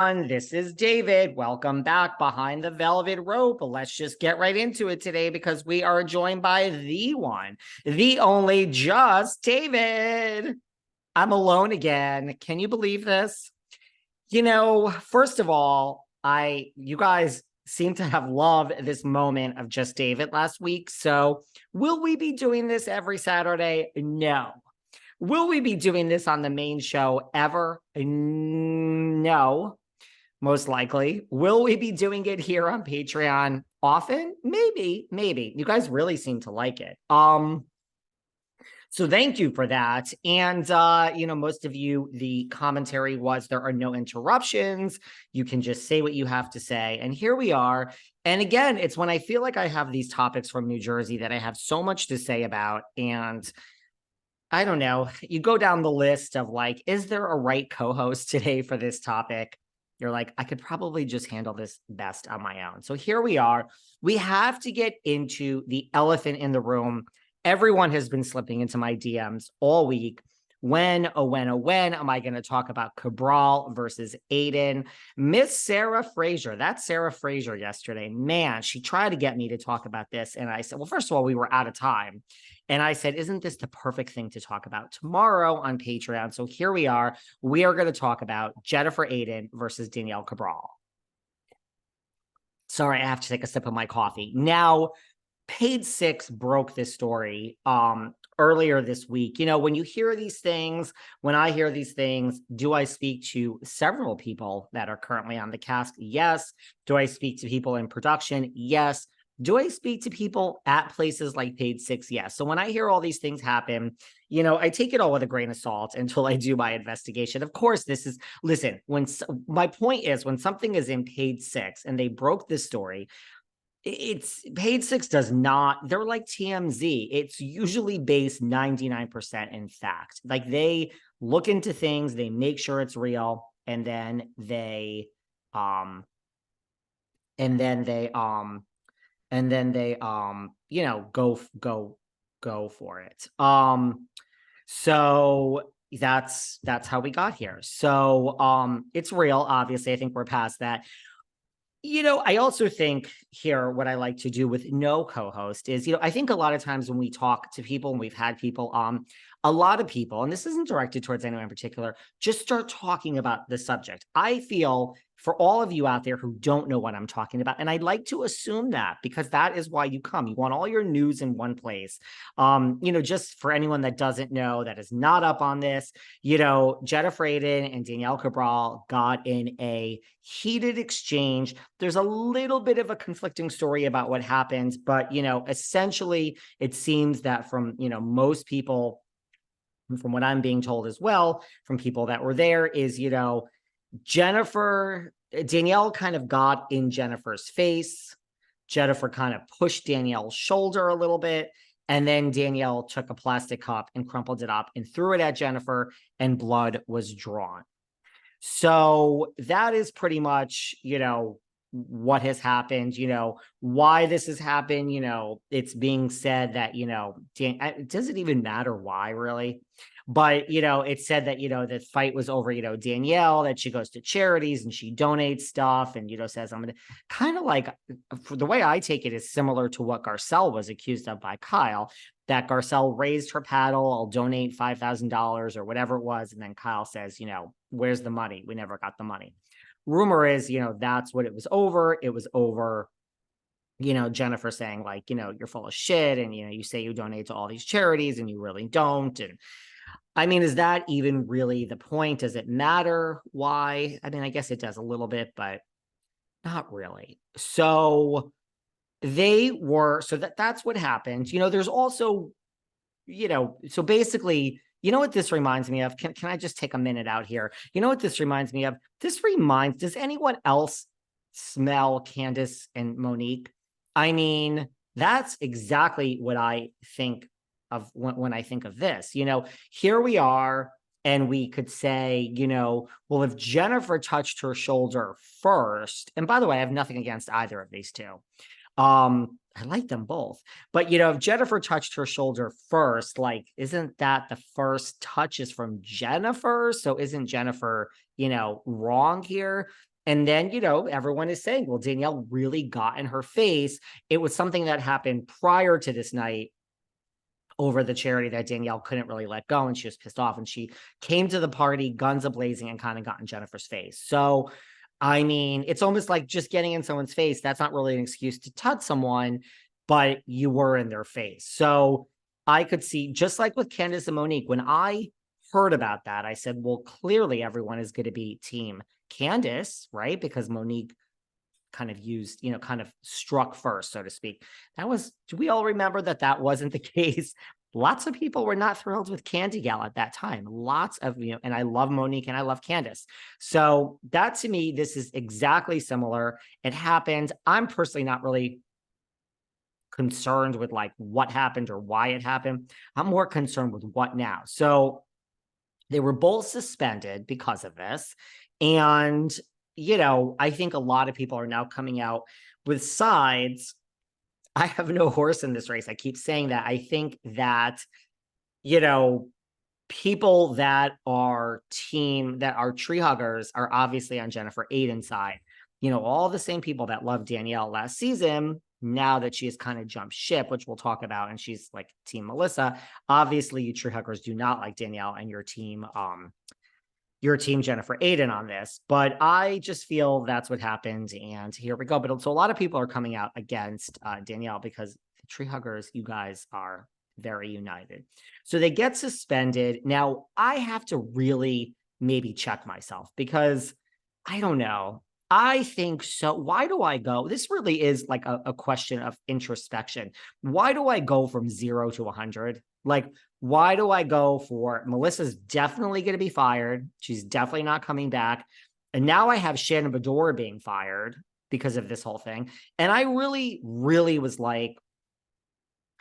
This is David. Welcome back behind the velvet rope. Let's just get right into it today because we are joined by the one, the only, just David. I'm alone again. Can you believe this? First of all, you guys seem to have loved this moment of just David last week. So will we be doing this every Saturday? No. Will we be doing this on the main show ever? No. Most likely. Will we be doing it here on Patreon often? Maybe. You guys really seem to like it. So thank you for that. And most of you, the commentary was there are no interruptions. You can just say what you have to say. And here we are. And again, it's when I feel like I have these topics from New Jersey that I have so much to say about. And I don't know, you go down the list of like, is there a right co-host today for this topic? You're like, I could probably just handle this best on my own. So here we are. We have to get into the elephant in the room. Everyone has been slipping into my DMs all week. When am I going to talk about Cabral versus Aiden? Miss Sarah Fraser, that's Sarah Fraser yesterday. Man, she tried to get me to talk about this. And I said, well, first of all, we were out of time. And I said, isn't this the perfect thing to talk about tomorrow on Patreon? So here we are. We are going to talk about Jennifer Aydin versus Danielle Cabral. Sorry, I have to take a sip of my coffee. Now, Page Six broke this story earlier this week. When you hear these things, when I hear these things, do I speak to several people that are currently on the cast? Yes. Do I speak to people in production? Yes. Do I speak to people at places like Page Six? Yes. So when I hear all these things happen, I take it all with a grain of salt until I do my investigation. Of course, my point is when something is in Page Six and they broke this story, it's Page Six does not, they're like TMZ. It's usually based 99% in fact. Like they look into things, they make sure it's real, and then they go for it. So that's how we got here. So it's real, obviously. I think we're past that. I also think here what I like to do with no co-host is, I think a lot of times when we talk to people and we've had people, a lot of people, and this isn't directed towards anyone in particular, just start talking about the subject. I feel for all of you out there who don't know what I'm talking about, and I'd like to assume that because that is why you come. You want all your news in one place. Just for anyone that doesn't know, that is not up on this, Jennifer Aydin and Danielle Cabral got in a heated exchange. There's a little bit of a conflicting story about what happened, but, essentially it seems that from, most people, from what I'm being told as well, from people that were there is, Danielle kind of got in Jennifer's face. Jennifer kind of pushed Danielle's shoulder a little bit. And then Danielle took a plastic cup and crumpled it up and threw it at Jennifer, and blood was drawn. So that is pretty much, what has happened, why this has happened. It's being said that, does it even matter why really? But, it said that, the fight was over, Danielle, that she goes to charities and she donates stuff and, says, I'm going to kind of like, for the way I take it is similar to what Garcelle was accused of by Kyle, that Garcelle raised her paddle, I'll donate $5,000 or whatever it was. And then Kyle says, where's the money? We never got the money. Rumor is, that's what it was over. It was over, Jennifer saying like, you're full of shit. And, you say you donate to all these charities and you really don't. And I mean, is that even really the point? Does it matter why? I mean, I guess it does a little bit, but not really. So that's what happened. There's also, so basically, what this reminds me of? Can I just take a minute out here? You know what this reminds me of? Does anyone else smell Candace and Monique? I mean, that's exactly what I think of when I think of this. Here we are, and we could say, well, if Jennifer touched her shoulder first, and by the way, I have nothing against either of these two. I like them both. But, if Jennifer touched her shoulder first, like, isn't that the first touch is from Jennifer? So isn't Jennifer, wrong here? And then, everyone is saying, well, Danielle really got in her face. It was something that happened prior to this night over the charity that Danielle couldn't really let go. And she was pissed off. And she came to the party, guns a-blazing, and kind of got in Jennifer's face. So, I mean, it's almost like just getting in someone's face. That's not really an excuse to touch someone, but you were in their face. So I could see, just like with Candace and Monique, when I heard about that, I said, well, clearly everyone is going to be team Candace, right? Because Monique kind of used, kind of struck first, so to speak. Do we all remember that wasn't the case? Lots of people were not thrilled with Candy Gal at that time. Lots of, and I love Monique and I love Candace. So that, to me, this is exactly similar. It happened. I'm personally not really concerned with like what happened or why it happened. I'm more concerned with what now. So they were both suspended because of this. And I think a lot of people are now coming out with sides. I have no horse in this race. I keep saying that. I think that, people that are tree huggers are obviously on Jennifer Aydin's side. All the same people that loved Danielle last season, now that she has kind of jumped ship, which we'll talk about, and she's like Team Melissa. Obviously, you tree huggers do not like Danielle and your team Jennifer Aydin on this, but I just feel that's what happened. And here we go. But so a lot of people are coming out against Danielle because the tree huggers, you guys are very united. So they get suspended. Now I have to really maybe check myself because I don't know. I think so. Why do I go? This really is like a question of introspection. Why do I go from 0 to 100? Like, why do I go for Melissa's definitely going to be fired? She's definitely not coming back. And now I have Shannon Bedore being fired because of this whole thing. And I really, really was like,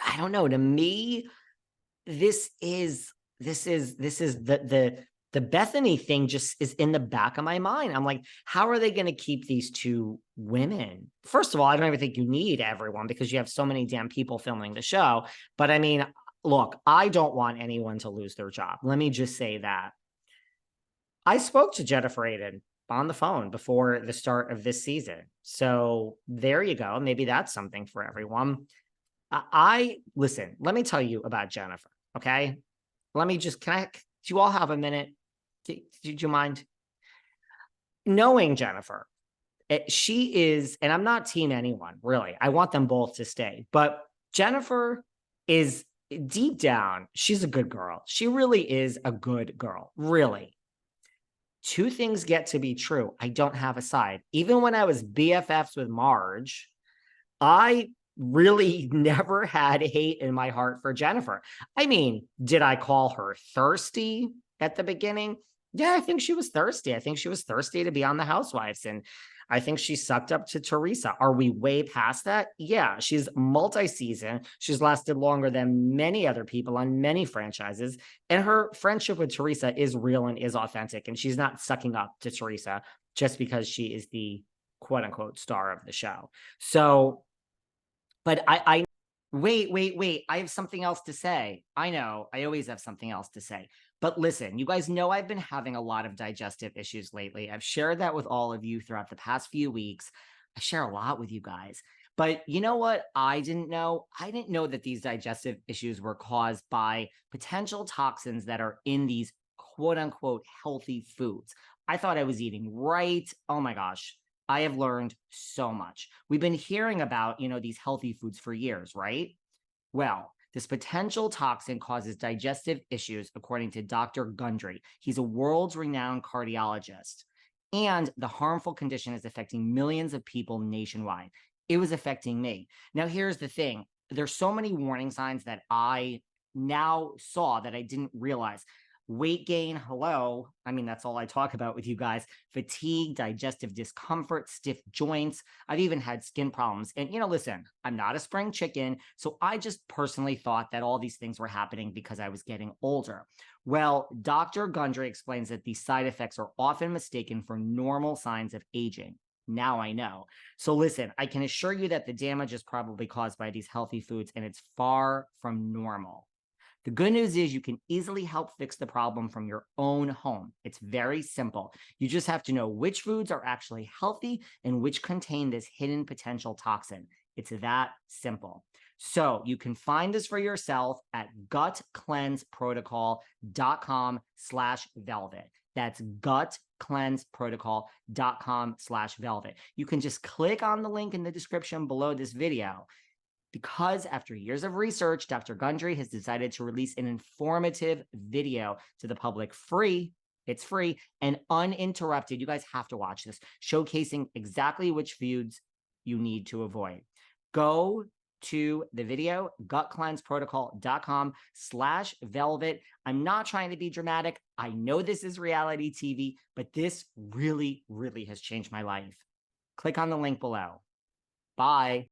I don't know. To me, this is the Bethenny thing just is in the back of my mind. I'm like, how are they going to keep these two women? First of all, I don't even think you need everyone because you have so many damn people filming the show. But I mean, look, I don't want anyone to lose their job. Let me just say that. I spoke to Jennifer Aydin on the phone before the start of this season. So there you go. Maybe that's something for everyone. Listen, let me tell you about Jennifer. Okay. Do you all have a minute? Do you mind? Knowing Jennifer, she is, and I'm not team anyone, really. I want them both to stay. But Jennifer is deep down, she's a good girl. She really is a good girl, really. Two things get to be true. I don't have a side. Even when I was BFFs with Marge, I really never had hate in my heart for Jennifer. I mean, did I call her thirsty at the beginning? Yeah, I think she was thirsty. I think she was thirsty to be on the Housewives. And I think she sucked up to Teresa. Are we way past that? Yeah, she's multi-season. She's lasted longer than many other people on many franchises. And her friendship with Teresa is real and is authentic. And she's not sucking up to Teresa just because she is the quote unquote star of the show. So, but I wait. I have something else to say. I know. I always have something else to say. But listen, you guys know I've been having a lot of digestive issues lately. I've shared that with all of you throughout the past few weeks. I share a lot with you guys. But you know what I didn't know? I didn't know that these digestive issues were caused by potential toxins that are in these quote unquote healthy foods. I thought I was eating right. Oh my gosh. I have learned so much. We've been hearing about, these healthy foods for years, right? Well, this potential toxin causes digestive issues, according to Dr. Gundry. He's a world's renowned cardiologist. And the harmful condition is affecting millions of people nationwide. It was affecting me. Now, here's the thing. There's so many warning signs that I now saw that I didn't realize. Weight gain, hello. I mean, that's all I talk about with you guys. Fatigue, digestive discomfort, stiff joints. I've even had skin problems. And, listen, I'm not a spring chicken. So I just personally thought that all these things were happening because I was getting older. Well, Dr. Gundry explains that these side effects are often mistaken for normal signs of aging. Now I know. So listen, I can assure you that the damage is probably caused by these healthy foods and it's far from normal. The good news is you can easily help fix the problem from your own home. It's very simple. You just have to know which foods are actually healthy and which contain this hidden potential toxin. It's that simple. So you can find this for yourself at gutcleanseprotocol.com/velvet. That's gutcleanseprotocol.com/velvet. You can just click on the link in the description below this video. Because after years of research, Dr. Gundry has decided to release an informative video to the public free. It's free and uninterrupted. You guys have to watch this, showcasing exactly which foods you need to avoid. Go to the video, gutcleanseprotocol.com/velvet. I'm not trying to be dramatic. I know this is reality TV, but this really, really has changed my life. Click on the link below. Bye.